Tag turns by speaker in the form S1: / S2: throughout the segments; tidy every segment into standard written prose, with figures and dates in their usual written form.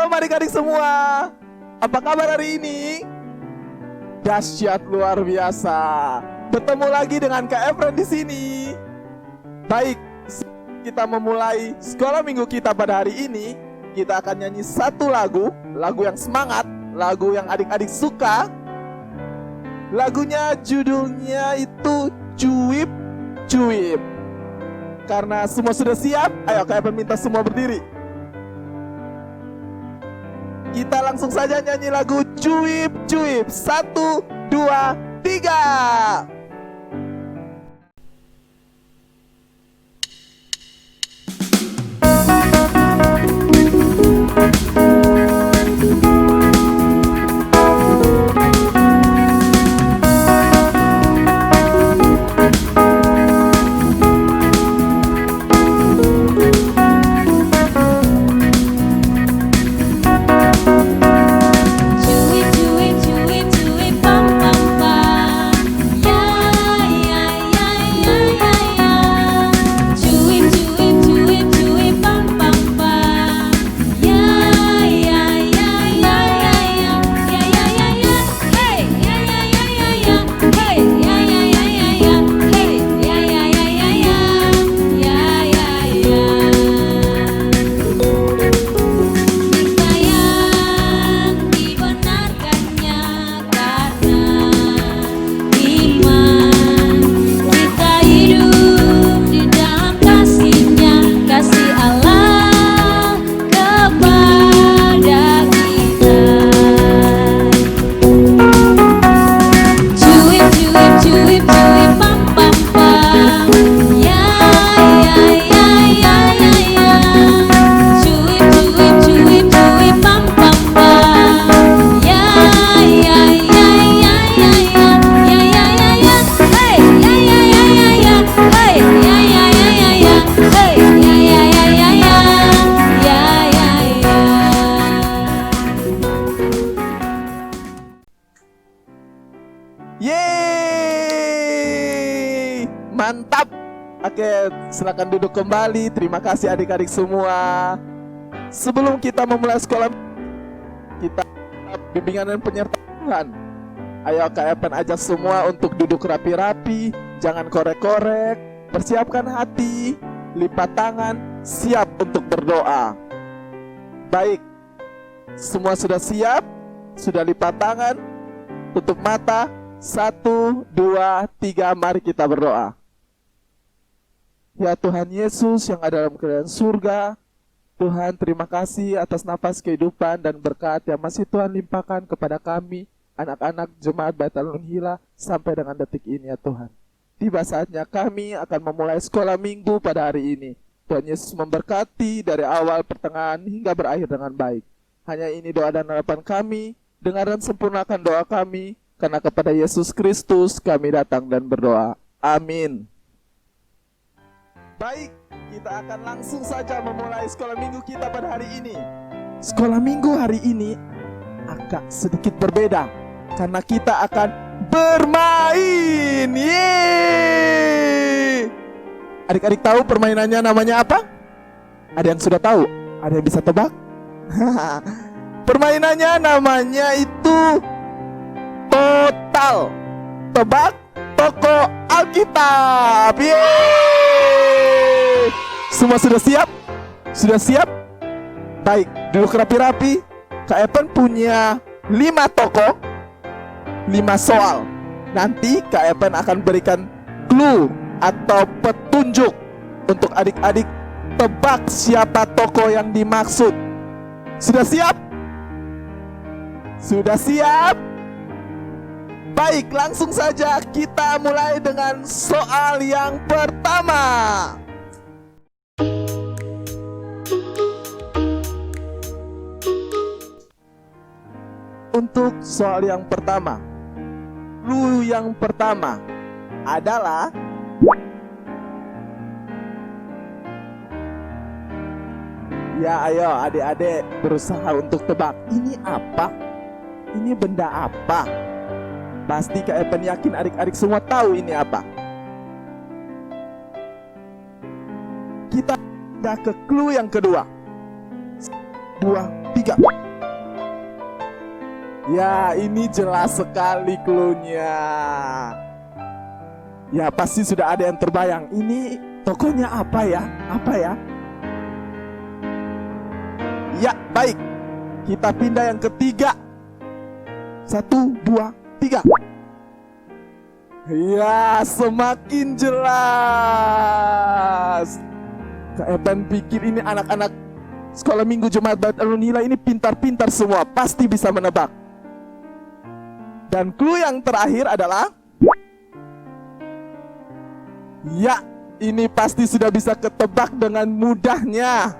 S1: Shalom adik-adik semua. Apa kabar hari ini? Dahsyat luar biasa. Bertemu lagi dengan Kak Efren di sini. Baik, kita memulai sekolah minggu kita pada hari ini. Kita akan nyanyi satu lagu yang semangat, lagu yang adik-adik suka. Lagunya judulnya itu Cuip Cuip. Karena semua sudah siap, ayo Kak Efren minta semua berdiri. Kita langsung saja nyanyi lagu Cuip Cuip. 1, 2, 3. Yeay, mantap. Oke, silakan duduk kembali. Terima kasih adik-adik semua. Sebelum kita memulai sekolah, kita bimbingan dan penyertaan. Ayo Kak Efren ajak semua untuk duduk rapi-rapi, jangan korek-korek. Persiapkan hati, lipat tangan, siap untuk berdoa. Baik, semua sudah siap? Sudah lipat tangan? Tutup mata. 1, 2, 3, mari kita berdoa. Ya Tuhan Yesus yang ada dalam kerajaan surga, Tuhan terima kasih atas nafas kehidupan dan berkat yang masih Tuhan limpahkan kepada kami, anak-anak jemaat Baitul Unhila sampai dengan detik ini ya Tuhan. Tiba saatnya kami akan memulai sekolah minggu pada hari ini. Tuhan Yesus memberkati dari awal, pertengahan hingga berakhir dengan baik. Hanya ini doa dan harapan kami, dengar dan sempurnakan doa kami. Karena kepada Yesus Kristus kami datang dan berdoa. Amin. Baik, kita akan langsung saja memulai sekolah minggu kita pada hari ini. Sekolah minggu hari ini agak sedikit berbeda karena kita akan bermain. Yeay! Adik-adik tahu permainannya namanya apa? Ada yang sudah tahu? Ada yang bisa tebak? Permainannya namanya itu Total Tebak Toko Alkitab. Yeay! Semua sudah siap? Sudah siap? Baik, duduk rapi-rapi. Kak Efren punya 5 toko, 5 soal. Nanti Kak Efren akan berikan clue atau petunjuk untuk adik-adik tebak siapa toko yang dimaksud. Sudah siap? Sudah siap? Baik, langsung saja kita mulai dengan soal yang pertama. Untuk soal yang pertama, clue yang pertama adalah ya ayo adik-adik berusaha untuk tebak. Ini apa? Ini benda apa? Pasti Kak Efren yakin adik-adik semua tahu ini apa. Kita pindah ke clue yang kedua. 2, tiga. Ya, ini jelas sekali clue-nya. Ya, pasti sudah ada yang terbayang. Ini tokohnya apa ya? Apa ya? Ya, baik. Kita pindah yang ketiga. 1, 2, 3. Ya, semakin jelas. Kak Evan pikir ini anak-anak sekolah minggu Jemaat Bait Alunila ini pintar-pintar semua, pasti bisa menebak. Dan clue yang terakhir adalah, ya, ini pasti sudah bisa ketebak dengan mudahnya.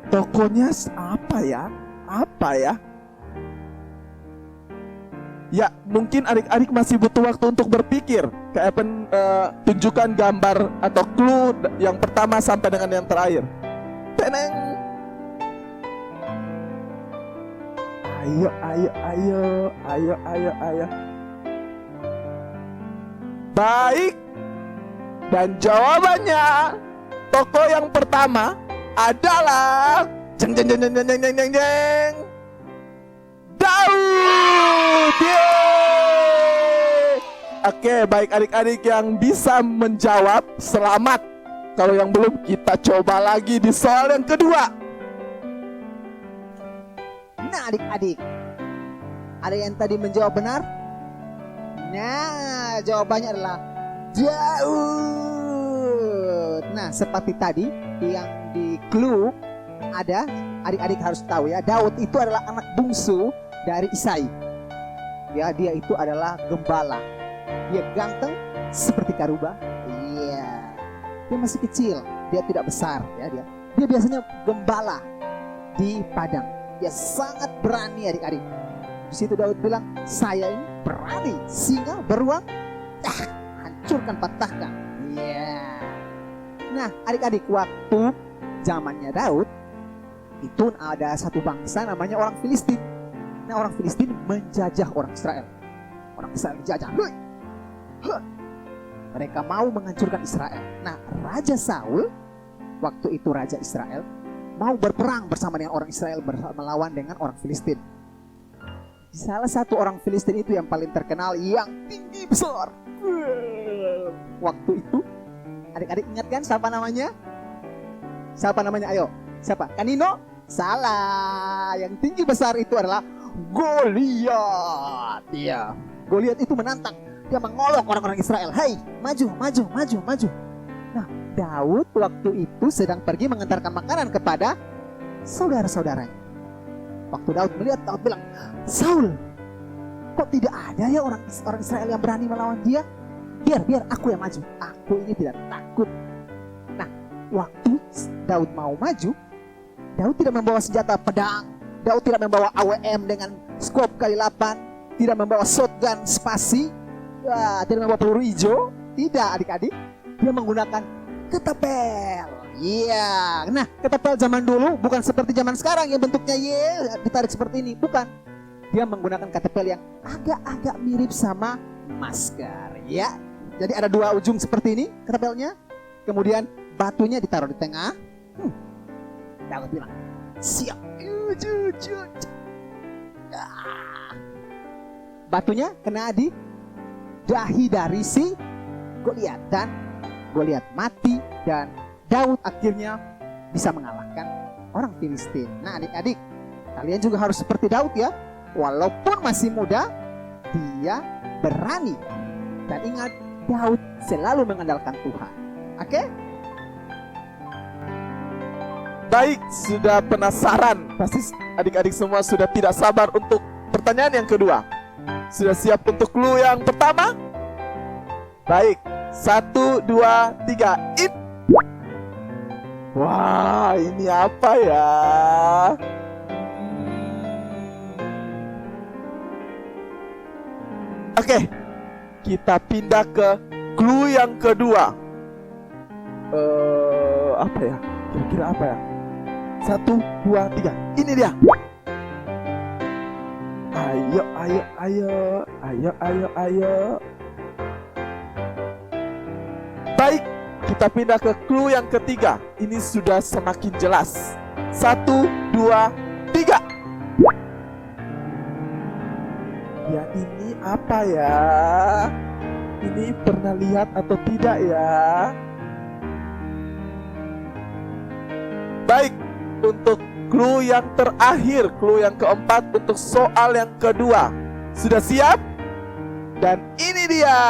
S1: Tokonya apa ya? Apa ya? Ya, mungkin adik-adik masih butuh waktu untuk berpikir. Kak Evan tunjukkan gambar atau clue yang pertama sampai dengan yang terakhir. Teneng. Ayo, ayo, ayo, ayo, ayo, ayo. Baik. Dan jawabannya, toko yang pertama adalah jeng jeng jeng jeng jeng jeng jeng jeng, Daud. Yeay. Oke, baik adik-adik yang bisa menjawab, selamat. Kalau yang belum, kita coba lagi di soal yang kedua.
S2: Nah adik-adik, ada yang tadi menjawab benar? Nah, jawabannya adalah Daud. Nah, seperti tadi yang di clue ada, adik-adik harus tahu ya, Daud itu adalah anak bungsu dari Isai. Ya, dia itu adalah gembala. Dia ganteng seperti Karuba. Iya. Dia masih kecil, dia tidak besar ya dia. Dia biasanya gembala di padang. Dia sangat berani adik-adik. Di situ Daud bilang, saya ini berani, singa beruang, hancurkan, patahkan. Iya. Nah adik-adik, waktu zamannya Daud itu ada satu bangsa namanya orang Filistin. Nah orang Filistin menjajah orang Israel. Orang Israel dijajah. Mereka mau menghancurkan Israel. Nah Raja Saul, waktu itu Raja Israel, mau berperang bersama dengan orang Israel, melawan dengan orang Filistin. Salah satu orang Filistin itu yang paling terkenal, yang tinggi besar. Waktu itu, adik-adik ingat kan siapa namanya? Siapa namanya? Ayo, siapa? Kanino? Salah. Yang tinggi besar itu adalah Goliat. Iya. Goliat itu menantang. Dia mengolok orang-orang Israel. Hei, maju, maju, maju, maju. Nah, Daud waktu itu sedang pergi mengantarkan makanan kepada saudara-saudaranya. Waktu Daud melihat, Daud bilang, Saul, kok tidak ada ya orang Israel yang berani melawan dia? Biar aku yang maju. Aku ini tidak takut. Nah, waktu Daud mau maju, Daud tidak membawa senjata pedang. Daud tidak membawa AWM dengan skop kali 8. Tidak membawa shotgun spasi. Tidak membawa peluru hijau. Tidak adik-adik. Dia menggunakan ketapel. Iya. Nah, ketapel zaman dulu bukan seperti zaman sekarang yang bentuknya ditarik seperti ini. Bukan. Dia menggunakan ketapel yang agak-agak mirip sama masker. Ya. Jadi ada dua ujung seperti ini ketapelnya. Kemudian batunya ditaruh di tengah. Daud bilang, siap. Batunya kena di dahi dari si Goliat dan Goliat mati, dan Daud akhirnya bisa mengalahkan orang Filistin. Nah adik-adik, kalian juga harus seperti Daud ya. Walaupun masih muda, dia berani. Dan ingat, Daud selalu mengandalkan Tuhan. Oke?
S1: Baik, sudah penasaran. Pasti adik-adik semua sudah tidak sabar untuk pertanyaan yang kedua. Sudah siap untuk clue yang pertama? Baik, 1, 2, 3, it. Wah, ini apa ya? Oke, kita pindah ke clue yang kedua. Apa ya? Kira-kira apa ya? 1, 2, 3. Ini dia. Ayo, ayo, ayo, ayo, ayo, ayo. Baik, kita pindah ke clue yang ketiga. Ini sudah semakin jelas. 1, 2, tiga. Ya ini apa ya? Ini pernah lihat atau tidak ya? Baik, untuk clue yang terakhir, clue yang keempat untuk soal yang kedua. Sudah siap? Dan ini dia.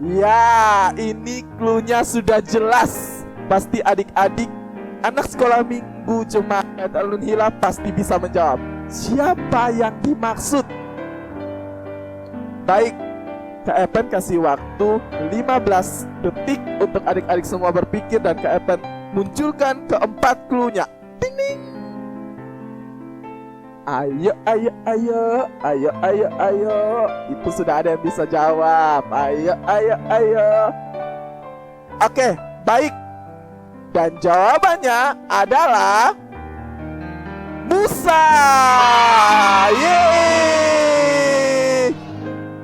S1: Ya, ini clue-nya sudah jelas. Pasti adik-adik anak sekolah minggu Jemaat Alun Hilal pasti bisa menjawab. Siapa yang dimaksud? Baik, Kak Epen kasih waktu 15 detik untuk adik-adik semua berpikir dan Kak Epen munculkan keempat clue-nya. Ding ding. Ayo, ayo, ayo, ayo, ayo, ayo. Itu sudah ada yang bisa jawab. Ayo, ayo, ayo. Oke, baik. Dan jawabannya adalah Musa. Yeay.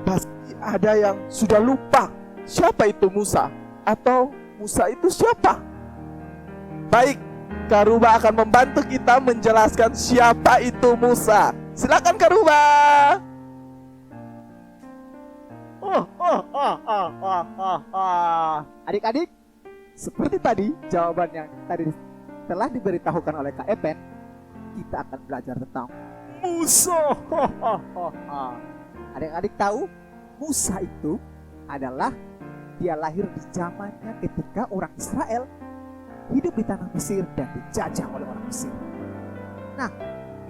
S1: Pasti ada yang sudah lupa siapa itu Musa atau Musa itu siapa. Baik, Karuba akan membantu kita menjelaskan siapa itu Musa. Silakan Karuba.
S2: Adik-adik, seperti tadi jawaban yang tadi telah diberitahukan oleh Kak Epen, kita akan belajar tentang Musa. Adik-adik tahu Musa itu adalah dia lahir di zamannya ketika orang Israel hidup di tanah Mesir dan dijajah oleh orang Mesir. Nah,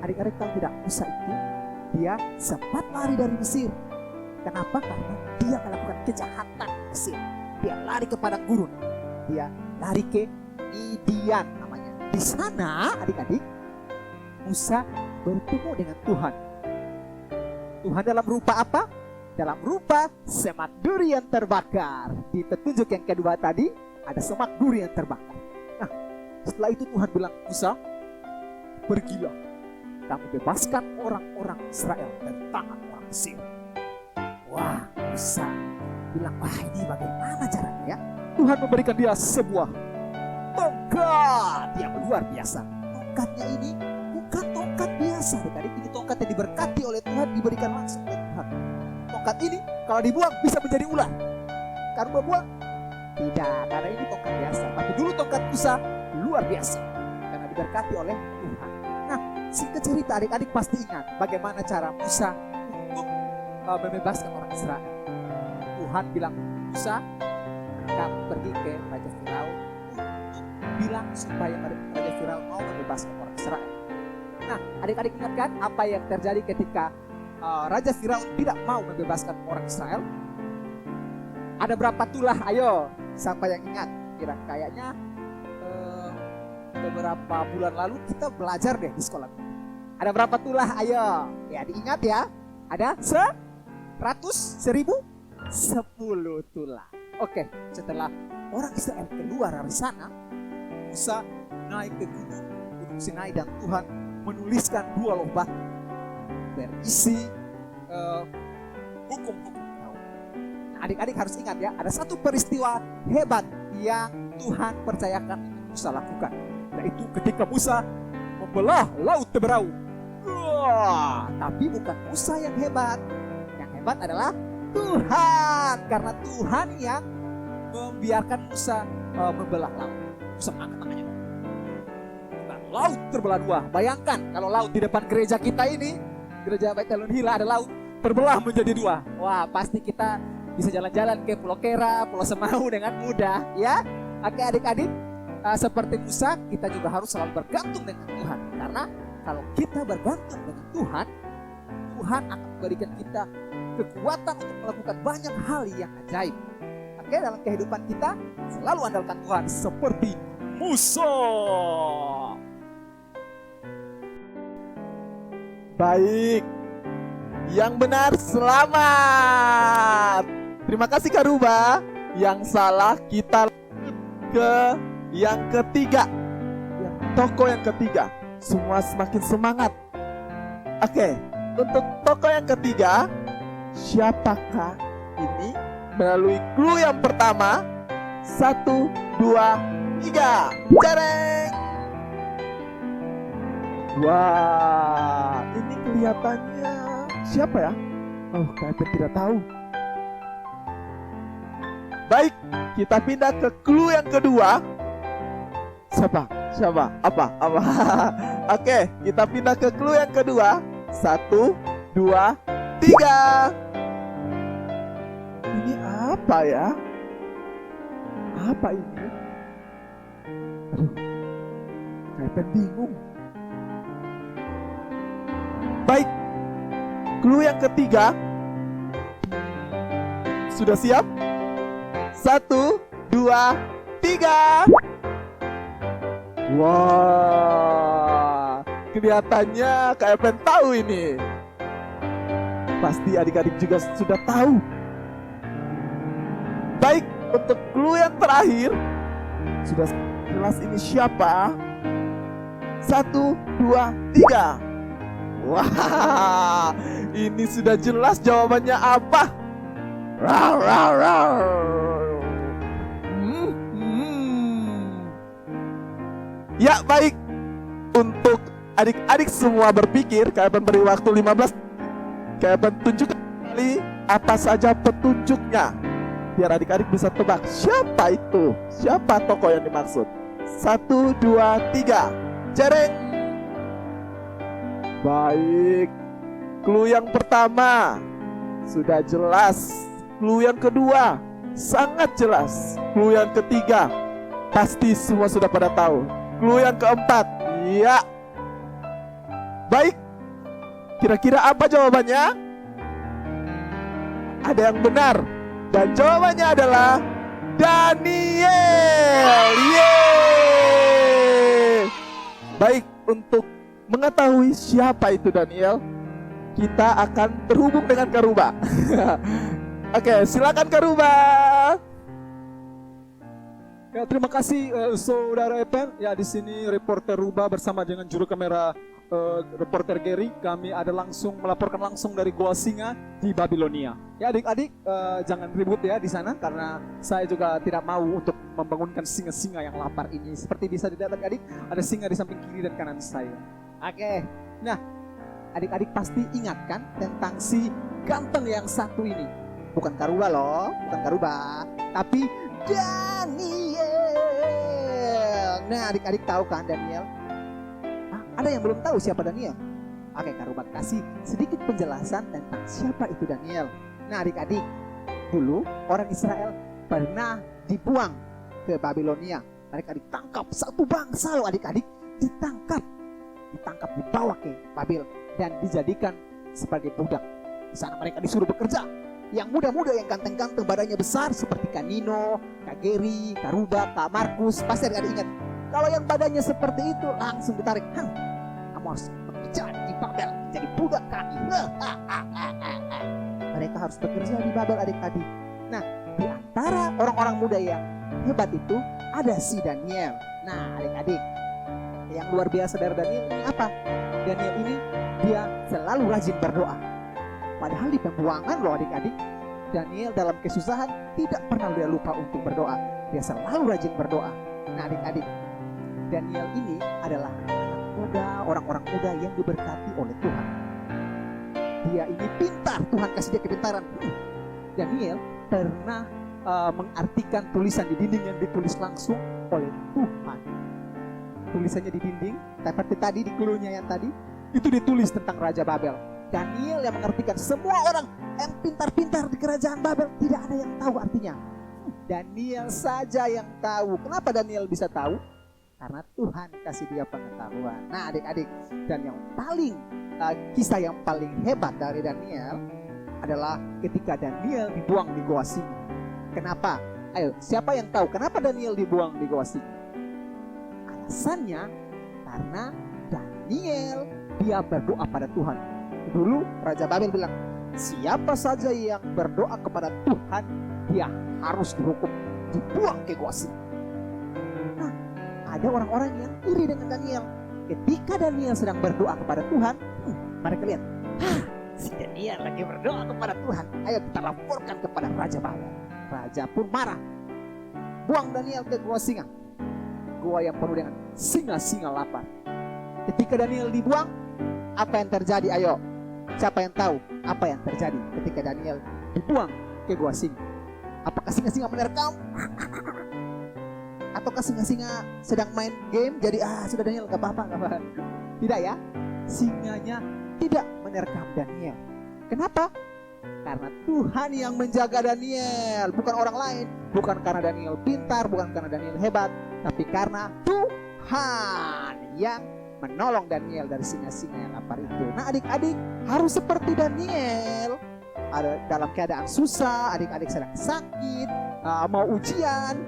S2: adik-adik tahu tidak, Musa itu dia sempat lari dari Mesir. Kenapa? Karena dia melakukan kejahatan di Mesir. Dia lari ke padang gurun. Dia lari ke Midian namanya. Di sana adik-adik Musa bertemu dengan Tuhan. Tuhan dalam rupa apa? Dalam rupa semak duri yang terbakar. Di petunjuk yang kedua tadi ada semak duri yang terbakar. Nah, setelah itu Tuhan bilang, Musa, pergilah, kamu bebaskan orang-orang Israel dari tangan orang Mesir. Wah, Musa bilang, wah ini bagaimana caranya ya? Tuhan memberikan dia sebuah tongkat yang luar biasa. Tongkatnya ini bukan tongkat biasa, adik-adik. Ini tongkat yang diberkati oleh Tuhan, diberikan langsung oleh Tuhan. Tongkat ini kalau dibuang bisa menjadi ular. Karena buang? Tidak, karena ini tongkat biasa. Tapi dulu tongkat Musa luar biasa karena diberkati oleh Tuhan. Nah, singkat cerita adik-adik pasti ingat bagaimana cara Musa untuk membebaskan orang Israel. Tuhan bilang, Musa, kamu pergi ke Raja Firaun untuk bilang supaya Raja Firaun mau membebaskan orang Israel. Nah, adik-adik ingat kan apa yang terjadi ketika Raja Firaun tidak mau membebaskan orang Israel? Ada berapa tulah? Ayo, siapa yang ingat? Kayaknya beberapa bulan lalu kita belajar deh di sekolah. Ada berapa tulah? Ayo, ya diingat ya. Ada 100, 1000, 10 tulah. Oke, setelah orang Israel keluar dari sana, Musa naik ke gunung Sinai dan Tuhan menuliskan 2 loh batu berisi hukum-hukum Taurat. Nah, adik-adik harus ingat ya, ada satu peristiwa hebat yang Tuhan percayakan Musa lakukan, yaitu ketika Musa membelah laut Teberau. Wah, tapi bukan Musa yang hebat adalah Tuhan, karena Tuhan yang membiarkan Musa membelah laut. Musa angkat tangannya, nah, laut terbelah 2. Bayangkan kalau laut di depan gereja kita ini, gereja Bait Alun Hilal, ada laut terbelah menjadi 2. Wah, pasti kita bisa jalan-jalan ke Pulau Kera, Pulau Semau dengan mudah ya. Oke adik-adik, seperti Musa kita juga harus selalu bergantung dengan Tuhan, karena kalau kita bergantung dengan Tuhan, Tuhan akan memberikan kita kekuatan untuk melakukan banyak hal yang ajaib. Oke, dalam kehidupan kita selalu andalkan Tuhan seperti Musa.
S1: Baik, yang benar selamat. Terima kasih Karuba. Yang salah kita ke yang ketiga, toko yang ketiga. Semua semakin semangat. Oke, untuk toko yang ketiga, siapakah ini? Melalui clue yang pertama, 1, 2, 3, Cereng. Wah, ini kelihatannya siapa ya? Oh, kayaknya tidak tahu. Baik, kita pindah ke clue yang kedua. Siapa? Apa? Oke, kita pindah ke clue yang kedua. 1, 2, 3. Ini apa ya? Apa ini? Aduh, kayak bingung. Baik, clue yang ketiga. Sudah siap? 1, 2, 3. Wah, kelihatannya kayak pengen tahu ini. Pasti adik-adik juga sudah tahu. Baik, untuk clue yang terakhir. Sudah jelas ini siapa? 1, 2, 3. Wah, ini sudah jelas jawabannya apa? Rar, rar, rar. Ya baik, untuk adik-adik semua berpikir, kalian beri waktu 15. Kalian tunjukkan kembali apa saja petunjuknya, biar adik-adik bisa tebak siapa itu, siapa tokoh yang dimaksud. 1, 2, 3. Cereng. Baik, clue yang pertama sudah jelas. Clue yang kedua sangat jelas. Clue yang ketiga pasti semua sudah pada tahu. Clue yang keempat, iya. Baik, kira-kira apa jawabannya? Ada yang benar, dan jawabannya adalah Daniel. Yeay. Baik, untuk mengetahui siapa itu Daniel, kita akan terhubung dengan Karuba. Oke, silakan Karuba.
S3: Ya, terima kasih Saudara Epen. Ya, di sini reporter Ruba bersama dengan juru kamera reporter Gary. Kami ada melaporkan langsung dari Goa Singa di Babilonia. Ya, adik-adik jangan ribut ya di sana, karena saya juga tidak mau untuk membangunkan singa-singa yang lapar ini. Seperti bisa dilihat adik-adik, ada singa di samping kiri dan kanan saya. Oke. Nah, adik-adik pasti ingat kan tentang si ganteng yang satu ini. Bukan Karuba loh, bukan Karuba, tapi Daniel. Nah, adik-adik tahu kan Daniel? Ada yang belum tahu siapa Daniel? Oke, Karuba kasih sedikit penjelasan tentang siapa itu Daniel. Nah, adik-adik, dulu orang Israel pernah dibuang ke Babilonia. Adik-adik tangkap satu bangsa loh, adik-adik ditangkap, dibawa ke Babil dan dijadikan sebagai budak. Di sana mereka disuruh bekerja. Yang muda-muda, yang ganteng-ganteng, badannya besar seperti Kak Nino, Kak Gary, Kak Ruba, Kak Markus. Pasti adik-adik ingat, kalau yang badannya seperti itu langsung ditarik. Kamu harus bekerja di Babel, jadi budak kami. Mereka harus bekerja di Babel, adik-adik. Nah, di antara orang-orang muda yang hebat itu ada si Daniel. Nah, adik-adik, yang luar biasa dari Daniel ini apa? Daniel ini dia selalu rajin berdoa. Padahal di pembuangan loh adik-adik, Daniel dalam kesusahan tidak pernah dia lupa untuk berdoa. Dia selalu rajin berdoa. Nah, adik-adik, Daniel ini adalah anak muda, orang-orang muda yang diberkati oleh Tuhan. Dia ini pintar, Tuhan kasih dia kepintaran. Daniel pernah mengartikan tulisan di dinding yang ditulis langsung oleh Tuhan. Tulisannya di dinding, seperti tadi di clue-nya yang tadi, itu ditulis tentang Raja Babel. Daniel yang mengartikan. Semua orang yang pintar-pintar di kerajaan Babel tidak ada yang tahu artinya. Daniel saja yang tahu. Kenapa Daniel bisa tahu? Karena Tuhan kasih dia pengetahuan. Nah, adik-adik, dan yang paling kisah yang paling hebat dari Daniel adalah ketika Daniel dibuang di Goa Singa. Kenapa? Ayo, siapa yang tahu kenapa Daniel dibuang di Goa Singa? Alasannya karena Daniel dia berdoa pada Tuhan. Dulu Raja Babel bilang, siapa saja yang berdoa kepada Tuhan, dia harus dihukum, dibuang ke Goa Singa. Nah, ada orang-orang yang iri dengan Daniel. Ketika Daniel sedang berdoa kepada Tuhan, mereka lihat, si Daniel lagi berdoa kepada Tuhan. Ayo kita laporkan kepada Raja Babel. Raja pun marah, buang Daniel ke Goa Singa, goa yang penuh dengan singa-singa lapar.
S2: Ketika Daniel dibuang, apa yang terjadi? Ayo, siapa yang tahu apa yang terjadi ketika Daniel dibuang ke gua singa? Apakah singa-singa menerkam? Ataukah singa-singa sedang main game? Jadi sudah Daniel gak apa-apa, gak apa-apa. Tidak ya, singanya tidak menerkam Daniel. Kenapa? Karena Tuhan yang menjaga Daniel, bukan orang lain. Bukan karena Daniel pintar, bukan karena Daniel hebat, tapi karena Tuhan yang menolong Daniel dari singa-singa yang lapar itu. Nah, adik-adik harus seperti Daniel. Ada dalam keadaan susah, adik-adik sedang sakit, mau ujian,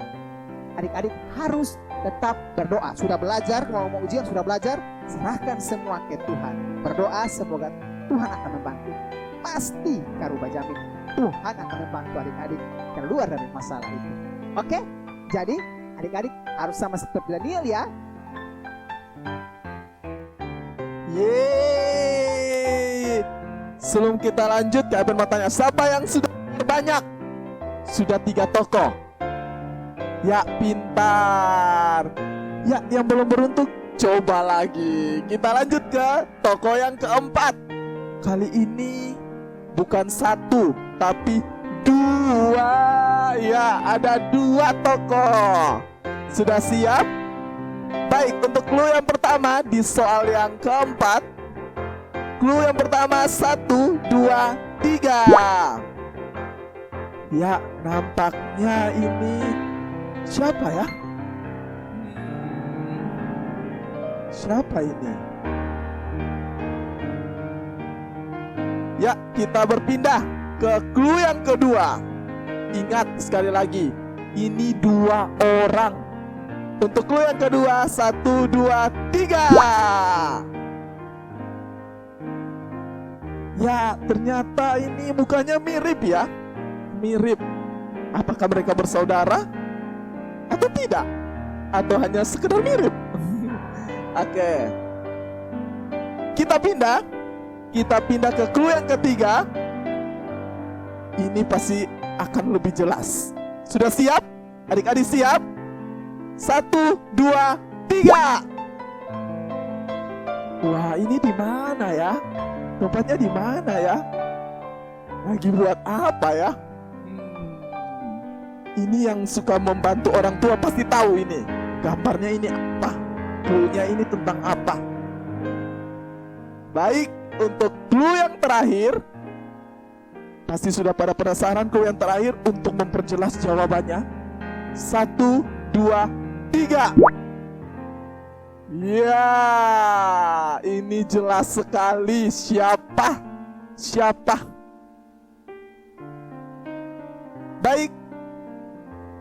S2: adik-adik harus tetap berdoa. Sudah belajar, mau ujian sudah belajar, serahkan semua ke Tuhan. Berdoa semoga Tuhan akan membantu. Pasti Karuba jamin Tuhan akan membantu adik-adik keluar dari masalah itu. Oke? Jadi adik-adik harus sama seperti Daniel ya.
S1: Yeay. Sebelum kita lanjut, KFN mau tanya, siapa yang sudah banyak? Sudah 3 tokoh. Ya, pintar. Ya, yang belum beruntung, coba lagi. Kita lanjut ke tokoh yang keempat. Kali ini bukan 1, tapi 2. Ya, ada 2 tokoh. Sudah siap? Baik, untuk clue yang pertama di soal yang keempat. Clue yang pertama 1, 2, 3. Ya, nampaknya ini siapa ya? Siapa ini? Ya, kita berpindah ke clue yang kedua. Ingat sekali lagi, ini 2 orang. Untuk clue yang kedua, 1, 2, 3. Ya, ternyata ini mukanya mirip ya. Mirip. Apakah mereka bersaudara? Atau tidak? Atau hanya sekedar mirip? Oke. Kita pindah ke clue yang ketiga. Ini pasti akan lebih jelas. Sudah siap? Adik-adik siap? 1, 2, 3. Wah, ini di mana ya? Tempatnya di mana ya? Lagi buat apa ya? Ini yang suka membantu orang tua pasti tahu ini. Gambarnya ini apa? Clue-nya ini tentang apa? Baik, untuk clue yang terakhir, pasti sudah pada penasaran clue yang terakhir untuk memperjelas jawabannya. 1, 2, 3. Ya, ini jelas sekali. Siapa? Baik,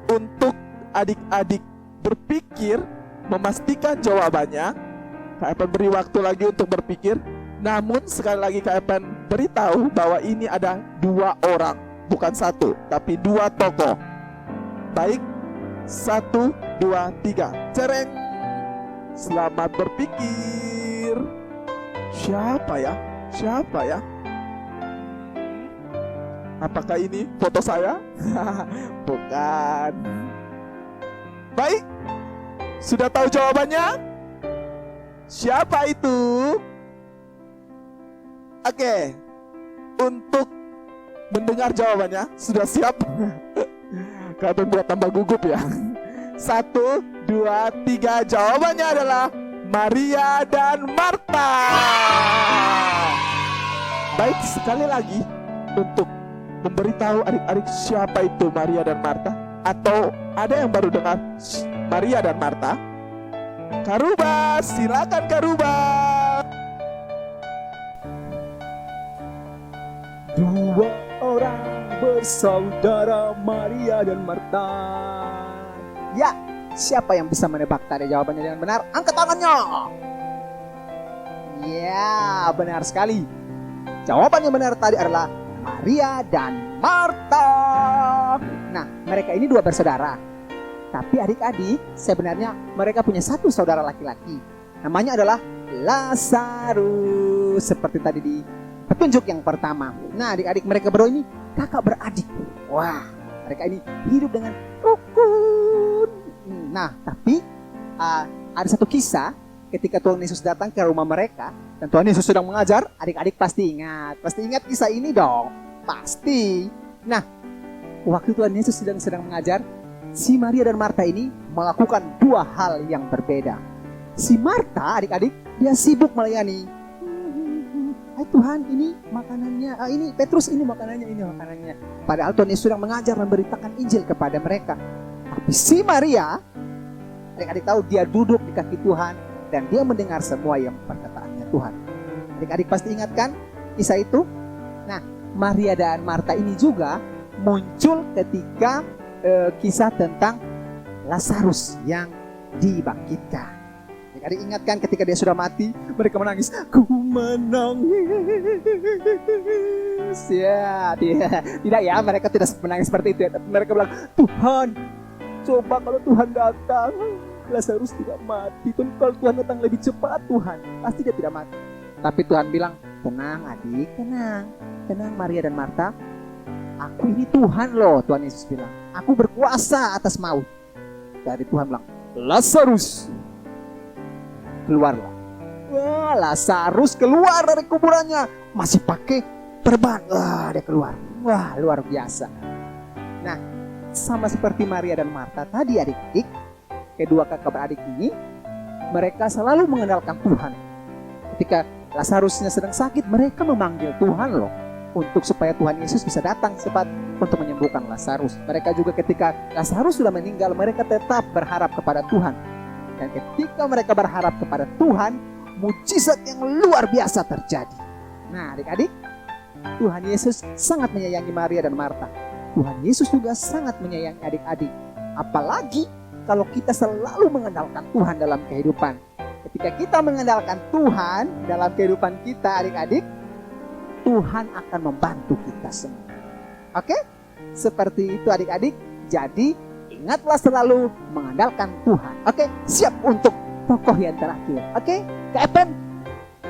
S1: untuk adik-adik berpikir memastikan jawabannya, KFN beri waktu lagi untuk berpikir. Namun sekali lagi KFN beritahu bahwa ini ada 2 orang, bukan 1, tapi 2 tokoh. Baik, 1, 2, 3. Cereng. Selamat berpikir. Siapa ya? Apakah ini foto saya? Bukan. Baik, sudah tahu jawabannya? Siapa itu? Oke, untuk mendengar jawabannya sudah siap? Kalian buat tambah gugup ya. 1, 2, 3. Jawabannya adalah Maria dan Martha. Baik, sekali lagi untuk memberitahu adik-adik siapa itu Maria dan Martha, atau ada yang baru dengar Maria dan Martha? Karuba, silakan Karuba.
S3: 2 orang bersaudara, Maria dan Martha.
S2: Ya, siapa yang bisa menebak tadi jawabannya dengan benar? Angkat tangannya. Ya, benar sekali. Jawaban yang benar tadi adalah Maria dan Martha. Nah, mereka ini 2 bersaudara. Tapi adik-adik, sebenarnya mereka punya 1 saudara laki-laki. Namanya adalah Lazarus. Seperti tadi di petunjuk yang pertama. Nah, adik-adik, mereka berdua ini kakak beradik. Wah, mereka ini hidup dengan rukun. Nah, tapi ada satu kisah ketika Tuhan Yesus datang ke rumah mereka dan Tuhan Yesus sedang mengajar, adik-adik pasti ingat kisah ini dong, pasti. Nah, waktu Tuhan Yesus sedang mengajar, si Maria dan Marta ini melakukan dua hal yang berbeda. Si Marta, adik-adik, dia sibuk melayani. Hai Tuhan, ini makanannya, ini Petrus, ini makanannya. Padahal Tuhan Yesus sedang mengajar, memberitakan Injil kepada mereka. Tapi si Maria, adik-adik tahu, dia duduk di kaki Tuhan dan dia mendengar semua yang perkataannya Tuhan. Adik-adik pasti ingat kan kisah itu? Nah, Maria dan Marta ini juga muncul ketika kisah tentang Lazarus yang dibangkitkan. Adik-adik ingat kan ketika dia sudah mati, mereka menangis. Ku menangis. Ya, tidak ya, mereka tidak menangis seperti itu ya. Mereka bilang, Tuhan, coba kalau Tuhan datang, Lazarus tidak mati. Kalau Tuhan datang lebih cepat, Tuhan, pasti dia tidak mati. Tapi Tuhan bilang, tenang adik, tenang Maria dan Marta. Aku ini Tuhan loh, Tuhan Yesus bilang. Aku berkuasa atas maut. Dari Tuhan bilang, Lazarus, keluarlah. Wah, Lazarus keluar dari kuburannya. Masih pakai perban. Wah, dia keluar. Wah, luar biasa. Nah, sama seperti Maria dan Marta tadi adik-adik, kedua kakak beradik ini, mereka selalu mengandalkan Tuhan. Ketika Lazarusnya sedang sakit, mereka memanggil Tuhan loh, untuk supaya Tuhan Yesus bisa datang cepat untuk menyembuhkan Lazarus. Mereka juga ketika Lazarus sudah meninggal, mereka tetap berharap kepada Tuhan. Dan ketika mereka berharap kepada Tuhan, mujizat yang luar biasa terjadi. Nah adik-adik, Tuhan Yesus sangat menyayangi Maria dan Marta. Tuhan Yesus juga sangat menyayangi adik-adik. Apalagi kalau kita selalu mengandalkan Tuhan dalam kehidupan. Ketika kita mengandalkan Tuhan dalam kehidupan kita adik-adik, Tuhan akan membantu kita semua. Oke? Seperti itu adik-adik. Jadi ingatlah selalu mengandalkan Tuhan. Oke? Siap untuk tokoh yang terakhir. Oke? Captain,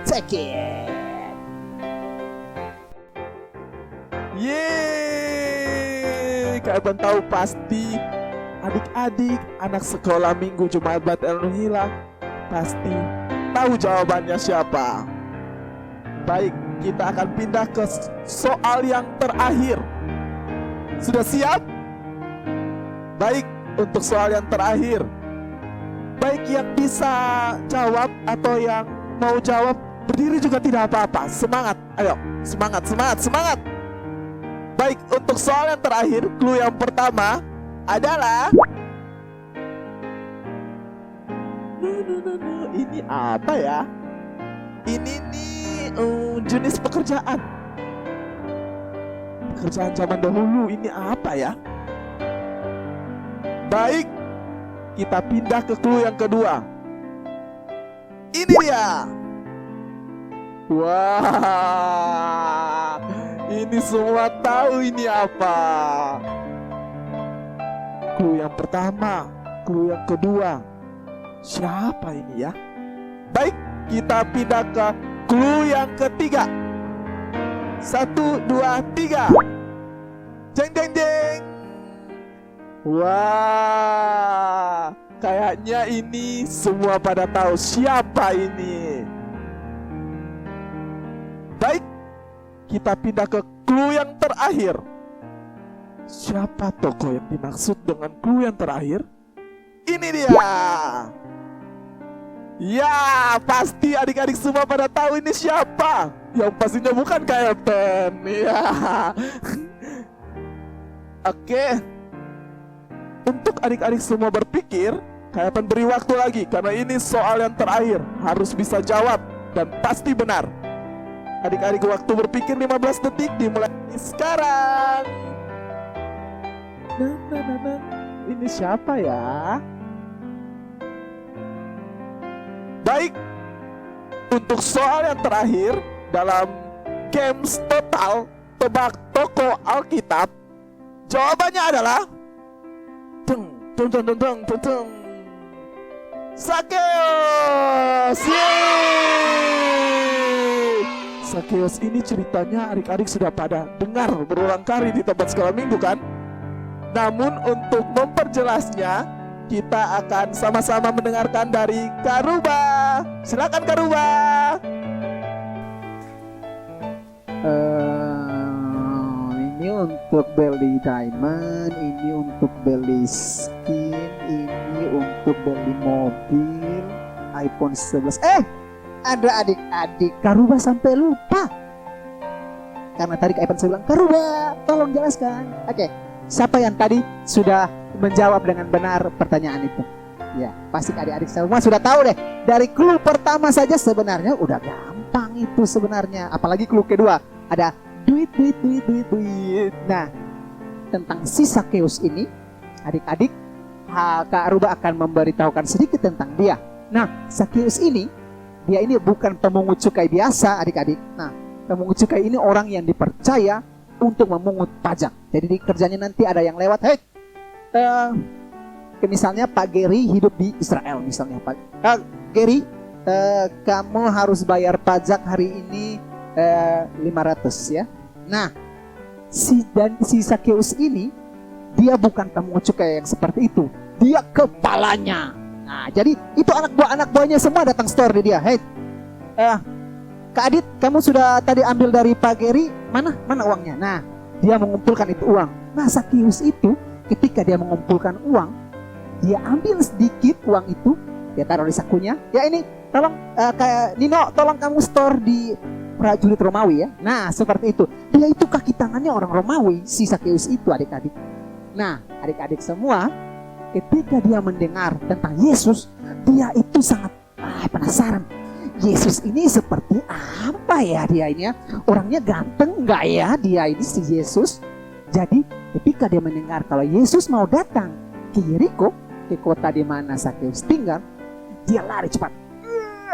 S2: take it.
S1: Yeay, kalian tahu pasti adik-adik anak sekolah minggu Jumat Bat El Nuhila pasti tahu jawabannya siapa. Baik, kita akan pindah ke soal yang terakhir. Sudah siap? Baik, untuk soal yang terakhir, baik yang bisa jawab atau yang mau jawab berdiri juga tidak apa-apa. Semangat, ayo, semangat. Baik, untuk soal yang terakhir, clue yang pertama adalah ini apa ya? Ini nih jenis pekerjaan zaman dahulu. Ini apa ya? Baik, kita pindah ke clue yang kedua. Ini dia. Wah, ini semua tahu ini apa. Clue yang pertama, clue yang kedua. Siapa ini ya? Baik, kita pindah ke clue yang ketiga. 1, 2, 3. Jeng jeng jeng. Wah, kayaknya ini semua pada tahu siapa ini. Baik, kita pindah ke clue yang terakhir. Siapa tokoh yang dimaksud dengan clue yang terakhir? Ini dia. Ya, pasti adik-adik semua pada tahu ini siapa. Yang pastinya bukan Captain. Ya. Oke. Untuk adik-adik semua berpikir, Captain beri waktu lagi karena ini soal yang terakhir. Harus bisa jawab dan pasti benar. Adik-adik waktu berpikir 15 detik dimulai sekarang. Ini siapa ya? Baik, untuk soal yang terakhir dalam games total tebak toko Alkitab, jawabannya adalah Sakeus. Sakeus ini ceritanya adik-adik sudah pada dengar berulang kali di tempat sekolah minggu kan? Namun untuk memperjelasnya, kita akan sama-sama mendengarkan dari Kak Ruba. Silakan Karuba.
S2: Ini untuk beli diamond, ini untuk beli skin, ini untuk beli mobil iPhone 11. Ada adik-adik Karuba sampai lupa. Karena tadi iPhone saya bilang, Karuba, tolong jelaskan. Oke, siapa yang tadi sudah menjawab dengan benar pertanyaan itu? Ya, pasti adik-adik semua sudah tahu deh. Dari clue pertama saja sebenarnya udah gampang itu sebenarnya. Apalagi clue kedua, ada duit. Nah, tentang si Sakeus ini, adik-adik, Kak Aruba akan memberitahukan sedikit tentang dia. Nah, Sakeus ini, dia ini bukan pemungut cukai biasa, adik-adik. Nah, pemungut cukai ini orang yang dipercaya untuk memungut pajak. Jadi di kerjanya nanti ada yang lewat, misalnya Pak Gary hidup di Israel misalnya, Pak Gary, kamu harus bayar pajak hari ini 500 ya. Nah, si Sakeus ini dia bukan pemungut cukai yang seperti itu. Dia kepalanya. Nah, jadi itu anak buahnya semua datang store di dia. Kak Adit, kamu sudah tadi ambil dari Pak Gary, mana uangnya? Nah, dia mengumpulkan itu uang. Nah, Sakeus itu ketika dia mengumpulkan uang, dia ambil sedikit uang itu, dia taruh di sakunya. Ya ini, tolong kayak Nino, tolong kamu store di prajurit Romawi ya. Nah, seperti itu. Dia itu kaki tangannya orang Romawi, si Sakeus itu, adik-adik. Nah, adik-adik semua, ketika dia mendengar tentang Yesus, dia itu sangat penasaran. Yesus ini seperti apa ya dia ini ya? Orangnya ganteng nggak ya dia ini si Yesus? Jadi ketika dia mendengar kalau Yesus mau datang ke Yeriko, ke kota di mana Sakeus tinggal, dia lari cepat.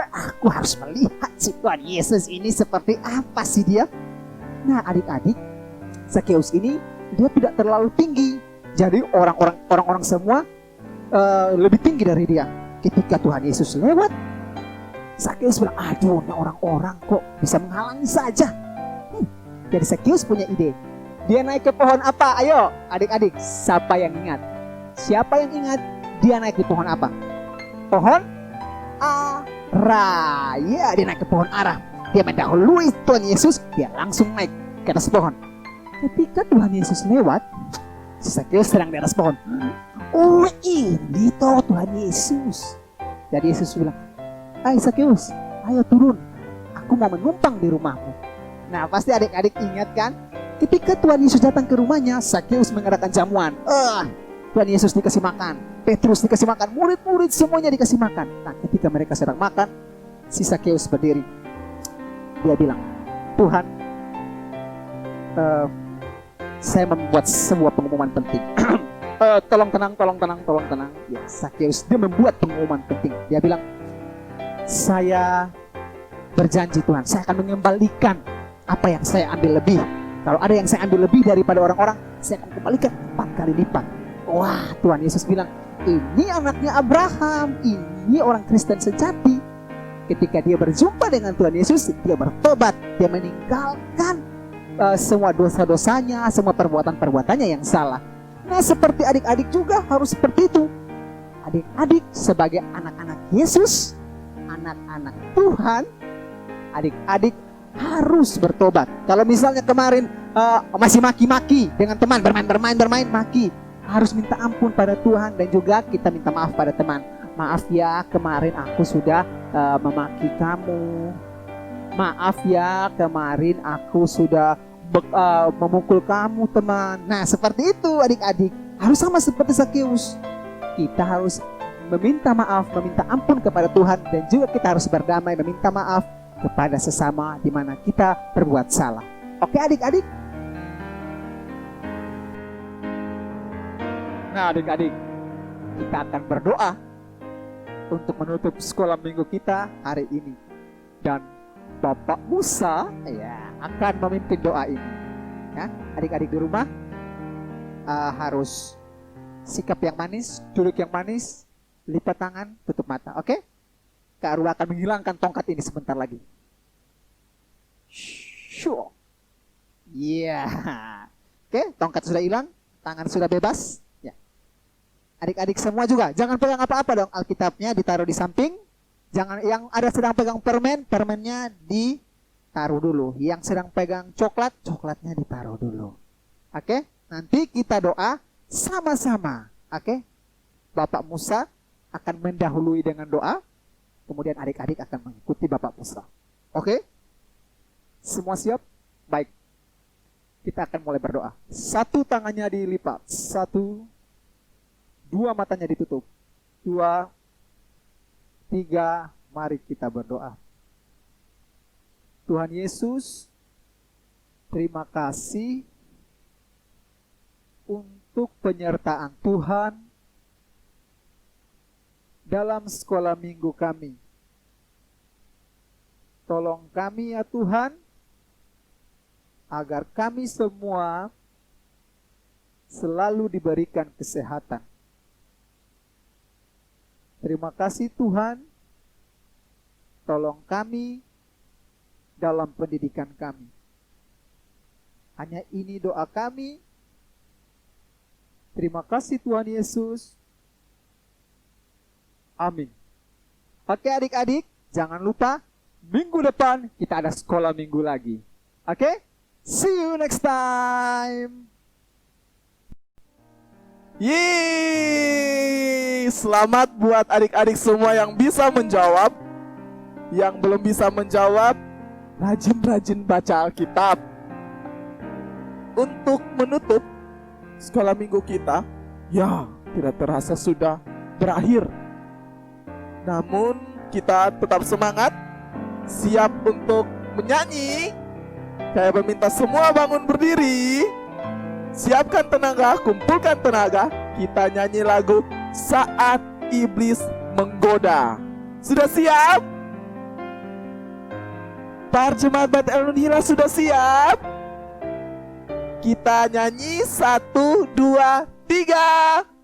S2: Aku harus melihat si Tuhan Yesus ini seperti apa sih dia. Nah, adik-adik, Sakeus ini dia tidak terlalu tinggi. Jadi orang-orang semua lebih tinggi dari dia. Ketika Tuhan Yesus lewat, Sakeus bilang, aduh, ini orang-orang kok bisa menghalangi saja. Jadi Sakeus punya ide. Dia naik ke pohon apa? Ayo, adik-adik, siapa yang ingat? Siapa yang ingat? Dia naik di pohon apa? Pohon ara. Ya, dia naik ke pohon ara. Dia mendahului Tuhan Yesus. Dia langsung naik ke atas pohon. Ketika Tuhan Yesus lewat, Sakeus sedang di atas pohon. Oh, ini toh Tuhan Yesus. Jadi Yesus bilang, hai Sakeus, ayo turun. Aku mau menumpang di rumahmu. Nah, pasti adik-adik ingat kan? Ketika Tuhan Yesus datang ke rumahnya, Sakeus mengadakan jamuan. Tuhan Yesus dikasih makan, Petrus dikasih makan, murid-murid semuanya dikasih makan. Nah, ketika mereka sedang makan, si Sakeus berdiri. Dia bilang, Tuhan, saya membuat sebuah pengumuman penting. Tolong tenang. Ya, Sakeus dia membuat pengumuman penting. Dia bilang, saya berjanji Tuhan, saya akan mengembalikan apa yang saya ambil lebih. Kalau ada yang saya ambil lebih daripada orang-orang, saya akan kembalikan 4 kali lipat. Wah, Tuhan Yesus bilang, ini anaknya Abraham, ini orang Kristen sejati. Ketika dia berjumpa dengan Tuhan Yesus, dia bertobat, dia meninggalkan semua dosa-dosanya, semua perbuatan-perbuatannya yang salah. Nah, seperti adik-adik juga harus seperti itu. Adik-adik sebagai anak-anak Yesus, anak-anak Tuhan, adik-adik harus bertobat. Kalau misalnya kemarin masih maki-maki dengan teman, bermain, maki, harus minta ampun pada Tuhan dan juga kita minta maaf pada teman. Maaf ya, kemarin aku sudah memaki kamu. Maaf ya, kemarin aku sudah memukul kamu, teman. Nah, seperti itu adik-adik. Harus sama seperti Sakeus. Kita harus meminta maaf, meminta ampun kepada Tuhan, dan juga kita harus berdamai, meminta maaf kepada sesama di mana kita berbuat salah. Oke adik-adik? Nah adik-adik, kita akan berdoa untuk menutup sekolah minggu kita hari ini. Dan Bapak Musa akan memimpin doa ini. Ya, adik-adik di rumah harus sikap yang manis, duduk yang manis, lipat tangan, tutup mata. Oke? Kak Arwa akan menghilangkan tongkat ini sebentar lagi. Sure. Iya. Oke, tongkat sudah hilang, tangan sudah bebas. Ya. Adik-adik semua juga, jangan pegang apa-apa dong. Alkitabnya ditaruh di samping. Jangan yang ada sedang pegang permen, permennya ditaruh dulu. Yang sedang pegang coklat, coklatnya ditaruh dulu. Oke? Nanti kita doa sama-sama. Oke? Bapak Musa akan mendahului dengan doa, kemudian adik-adik akan mengikuti Bapak Musa. Oke? Semua siap? Baik. Kita akan mulai berdoa. Satu tangannya dilipat. Satu. Dua matanya ditutup. Dua. Tiga. Mari kita berdoa. Tuhan Yesus, terima kasih untuk penyertaan Tuhan dalam sekolah minggu kami. Tolong kami ya Tuhan, agar kami semua selalu diberikan kesehatan. Terima kasih Tuhan, tolong kami dalam pendidikan kami. Hanya ini doa kami. Terima kasih Tuhan Yesus. Amin. Oke adik-adik, jangan lupa minggu depan kita ada sekolah minggu lagi. Oke? See you next time.
S1: Yeay, selamat buat adik-adik semua yang bisa menjawab. Yang belum bisa menjawab, rajin-rajin baca Alkitab. Untuk menutup sekolah minggu kita, ya tidak terasa sudah berakhir. Namun kita tetap semangat, siap untuk menyanyi. Saya meminta semua bangun berdiri. Siapkan tenaga, kumpulkan tenaga. Kita nyanyi lagu Saat Iblis Menggoda. Sudah siap? Para jemaat Bait El Nunhila sudah siap? Kita nyanyi 1, 2, 3.